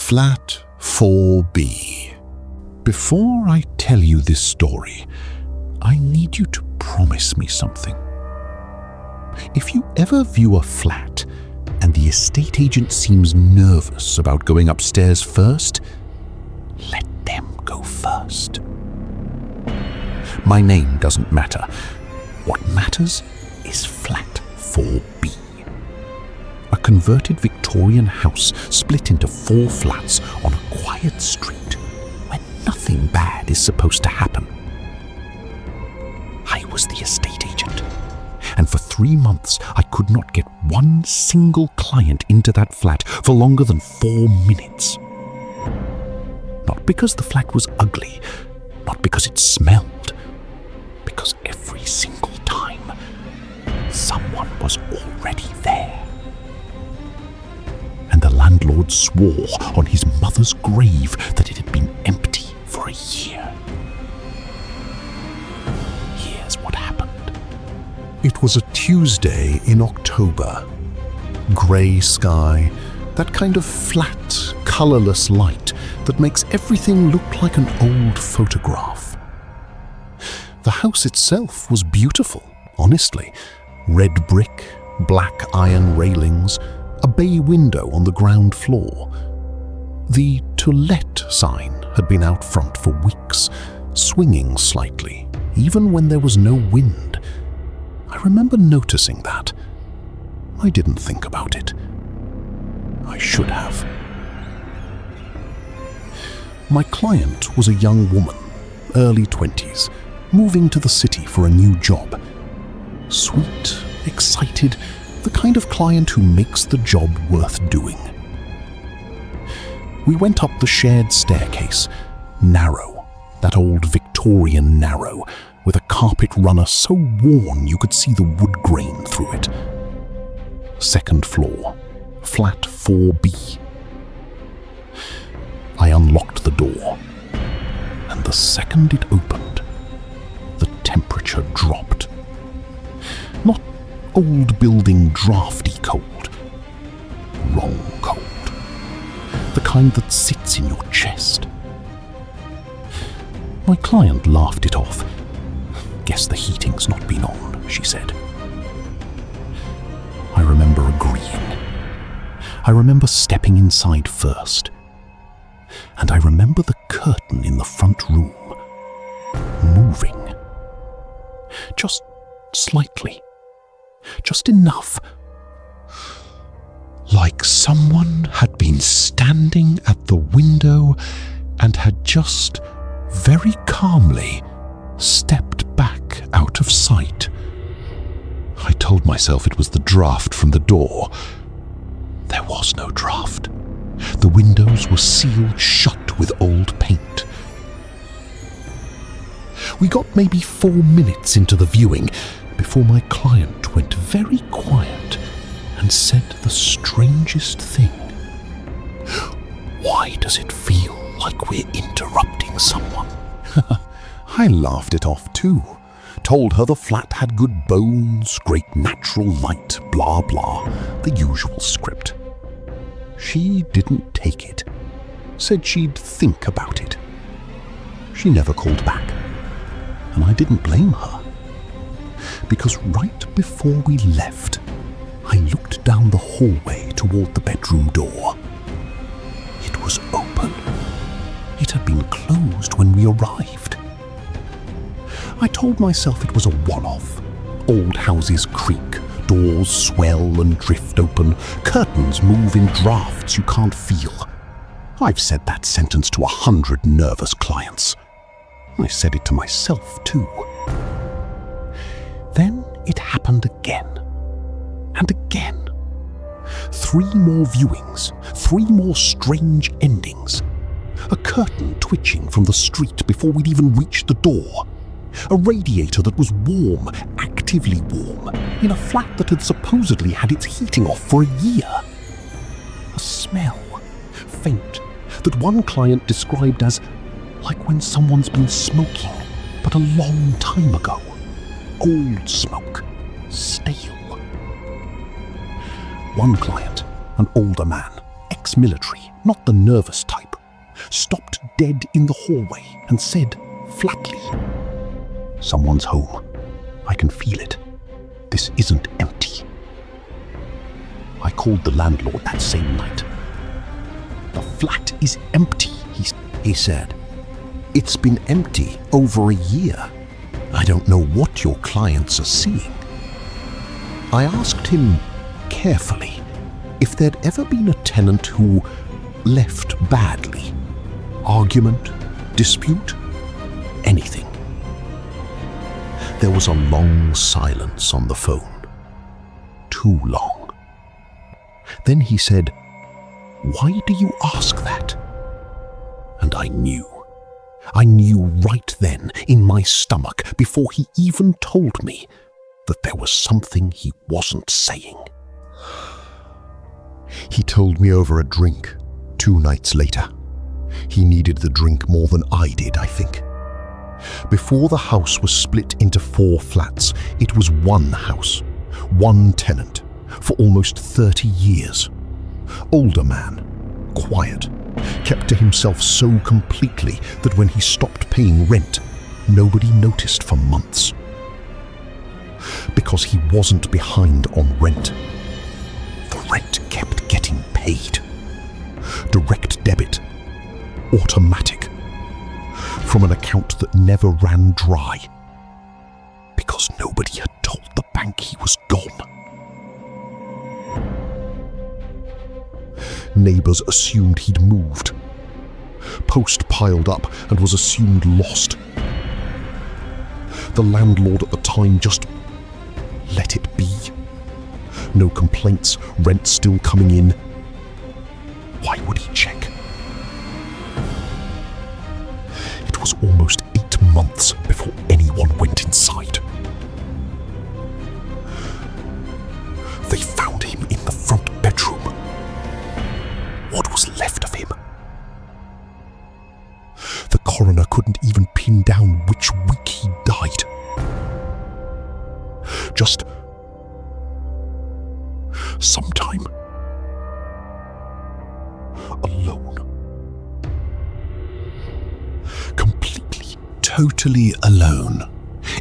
Flat 4B. Before I tell you this story, I need you to promise me something. If you ever view a flat and the estate agent seems nervous about going upstairs first, let them go first. My name doesn't matter. What matters is Flat 4B. A converted Victorian house split into 4 flats on a quiet street where nothing bad is supposed to happen. I was the estate agent, and for 3 months I could not get one single client into that flat for longer than 4 minutes. Not because the flat was ugly, not because it smelled, because every single time someone was already there. And the landlord swore on his mother's grave that it had been empty for a year. Here's what happened. It was a Tuesday in October. Grey sky, that kind of flat, colourless light that makes everything look like an old photograph. The house itself was beautiful, honestly. Red brick, black iron railings, a bay window on the ground floor. The "To Let" sign had been out front for weeks, swinging slightly, even when there was no wind. I remember noticing that. I didn't think about it. I should have. My client was a young woman, early 20s, moving to the city for a new job. Sweet, excited, the kind of client who makes the job worth doing. We went up the shared staircase, narrow, that old Victorian narrow, with a carpet runner so worn you could see the wood grain through it. Second floor, Flat 4B. I unlocked the door, and the second it opened, the temperature dropped. Not old building drafty cold. Wrong cold. The kind that sits in your chest. My client laughed it off. Guess the heating's not been on, she said. I remember agreeing. I remember stepping inside first. And I remember the curtain in the front room moving. Just slightly. Just enough. Like someone had been standing at the window and had just very calmly stepped back out of sight. I told myself it was the draft from the door. There was no draft. The windows were sealed shut with old paint. We got maybe 4 minutes into the viewing before my client went very quiet and said the strangest thing. Why does it feel like we're interrupting someone? I laughed it off too. Told her the flat had good bones, great natural light, blah blah, the usual script. She didn't take it. Said she'd think about it. She never called back. And I didn't blame her. Because right before we left, I looked down the hallway toward the bedroom door. It was open. It had been closed when we arrived. I told myself it was a one-off. Old houses creak, doors swell and drift open, curtains move in drafts you can't feel. I've said that sentence to 100 nervous clients. I said it to myself too. Then it happened again. And again. 3 more viewings, 3 more strange endings. A curtain twitching from the street before we'd even reached the door. A radiator that was warm, actively warm, in a flat that had supposedly had its heating off for a year. A smell, faint, that one client described as like when someone's been smoking, but a long time ago. Old smoke, stale. One client, an older man, ex-military, not the nervous type, stopped dead in the hallway and said flatly, "Someone's home. I can feel it. This isn't empty." I called the landlord that same night. "The flat is empty," he said. "It's been empty over a year. I don't know what your clients are seeing." I asked him carefully if there'd ever been a tenant who left badly. Argument, dispute, anything. There was a long silence on the phone. Too long. Then he said, "Why do you ask that?" And I knew right then in my stomach, before he even told me, that there was something he wasn't saying. He told me over a drink 2 nights later. He needed the drink more than I did, I think. Before the house was split into 4 flats, it was one house, one tenant, for almost 30 years. Older man, quiet, kept to himself so completely that when he stopped paying rent, nobody noticed for months. Because he wasn't behind on rent. The rent kept getting paid. Direct debit. Automatic. From an account that never ran dry. Because nobody had told the bank he was gone. Neighbors assumed he'd moved. Post piled up and was assumed lost. The landlord at the time just let it be. No complaints, rent still coming in. Why would he check? It was almost 8 months before anyone went inside. They found him in the front bedroom. What was left of him? The coroner couldn't even pin down which week he died. Just sometime alone. Completely, totally alone,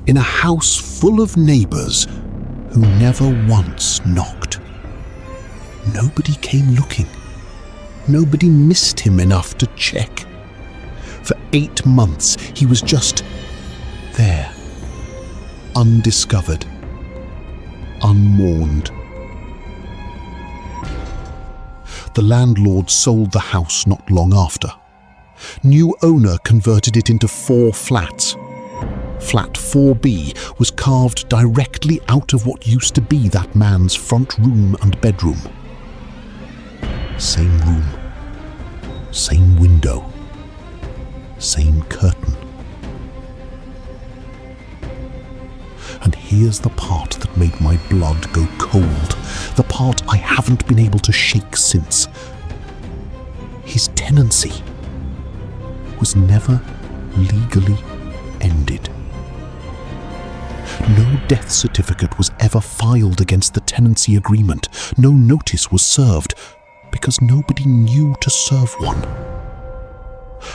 in a house full of neighbors who never once knocked. Nobody came looking. Nobody missed him enough to check. For 8 months, he was just there, undiscovered, unmourned. The landlord sold the house not long after. New owner converted it into 4 flats. Flat 4B was carved directly out of what used to be that man's front room and bedroom. Same room, same window, same curtain. And here's the part that made my blood go cold, the part I haven't been able to shake since. His tenancy was never legally ended. No death certificate was ever filed against the tenancy agreement. No notice was served, because nobody knew to serve one.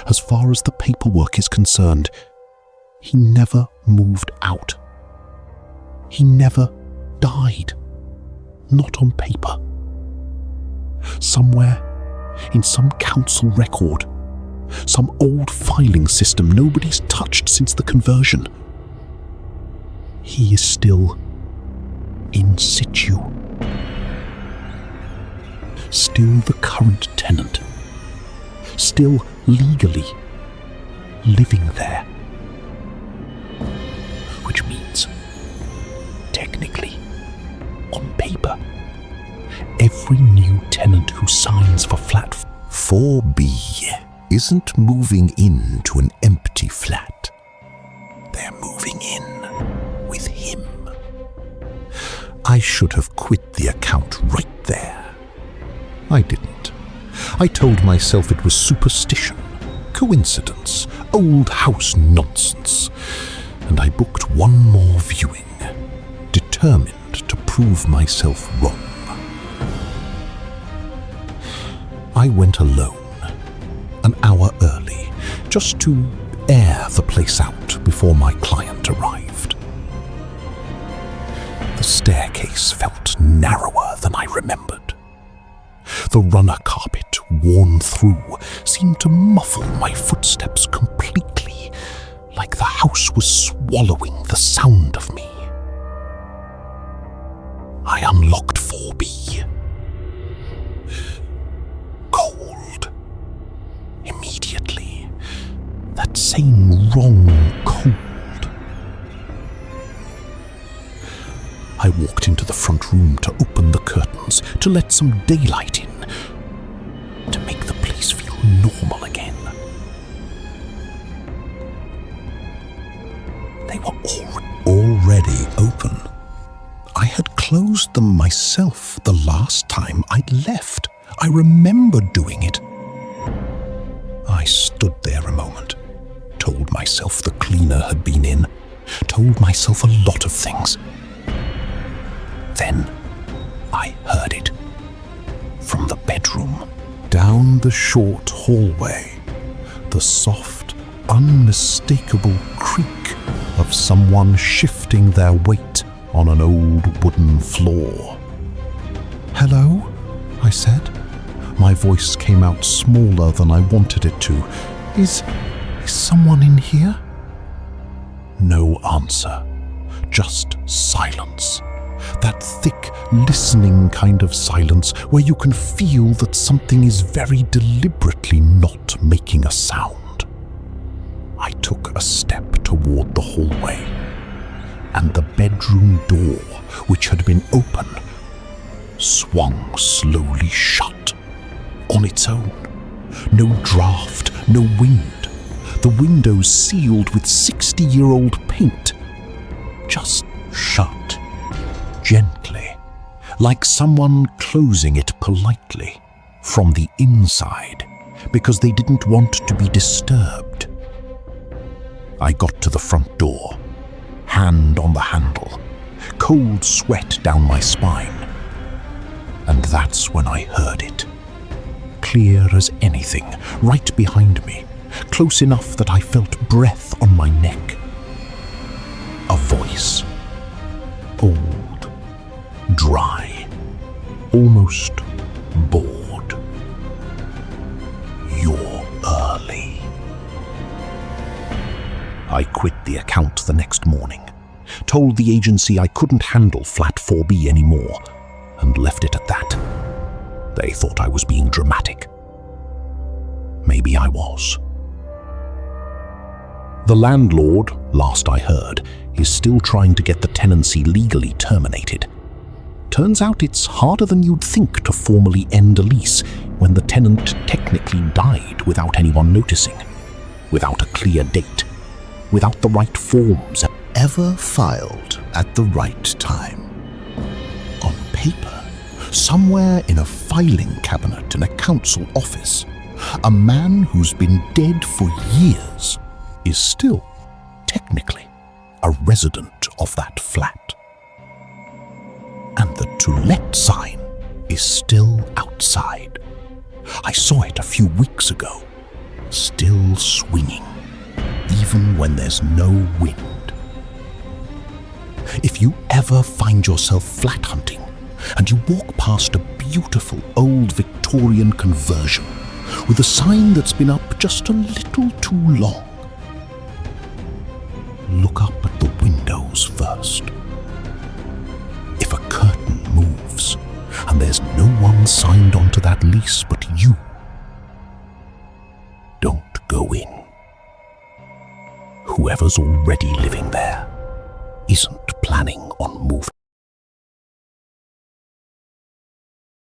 As far as the paperwork is concerned, he never moved out. He never died. Not on paper. Somewhere, in some council record, some old filing system nobody's touched since the conversion, he is still in situ. Still the current tenant. Still legally living there. Which means, technically, on paper, every new tenant who signs for flat 4B isn't moving into an empty flat. They're moving in with him. I should have quit the account right there. I didn't. I told myself it was superstition, coincidence, old house nonsense, and I booked one more viewing, determined to prove myself wrong. I went alone. just to air the place out before my client arrived. The staircase felt narrower than I remembered. The runner carpet, worn through, seemed to muffle my footsteps completely, like the house was swallowing the sound of me. I unlocked 4B. Cold. Immediately. That same wrong cold. I walked into the front room to open the curtains, to let some daylight in, to make the place feel normal again. They were already open. I had closed them myself the last time I'd left. I remember doing it. I stood there a moment, told myself the cleaner had been in, told myself a lot of things. Then I heard it. From the bedroom, down the short hallway, the soft, unmistakable creak of someone shifting their weight on an old wooden floor. "Hello?" I said. My voice came out smaller than I wanted it to. Is someone in here?" No answer, just silence. That thick, listening kind of silence where you can feel that something is very deliberately not making a sound. I took a step toward the hallway, and the bedroom door, which had been open, swung slowly shut on its own. No draft, no wind. The windows sealed with 60-year-old paint. Just shut. Gently, like someone closing it politely from the inside because they didn't want to be disturbed. I got to the front door, hand on the handle, cold sweat down my spine. And that's when I heard it. Clear as anything, right behind me, close enough that I felt breath on my neck. A voice. Old, dry, almost bored. "You're early." I quit the account the next morning, told the agency I couldn't handle flat 4B anymore, and left it at that. They thought I was being dramatic. Maybe I was. The landlord, last I heard, is still trying to get the tenancy legally terminated. Turns out it's harder than you'd think to formally end a lease when the tenant technically died without anyone noticing, without a clear date, without the right forms ever filed at the right time. On paper, somewhere in a filing cabinet in a council office, a man who's been dead for years is still, technically, a resident of that flat. And the "To Let" sign is still outside. I saw it a few weeks ago, still swinging, even when there's no wind. If you ever find yourself flat hunting and you walk past a beautiful old Victorian conversion with a sign that's been up just a little too long, look up at the windows first. If a curtain moves and there's no one signed onto that lease but you, don't go in. Whoever's already living there isn't planning on moving.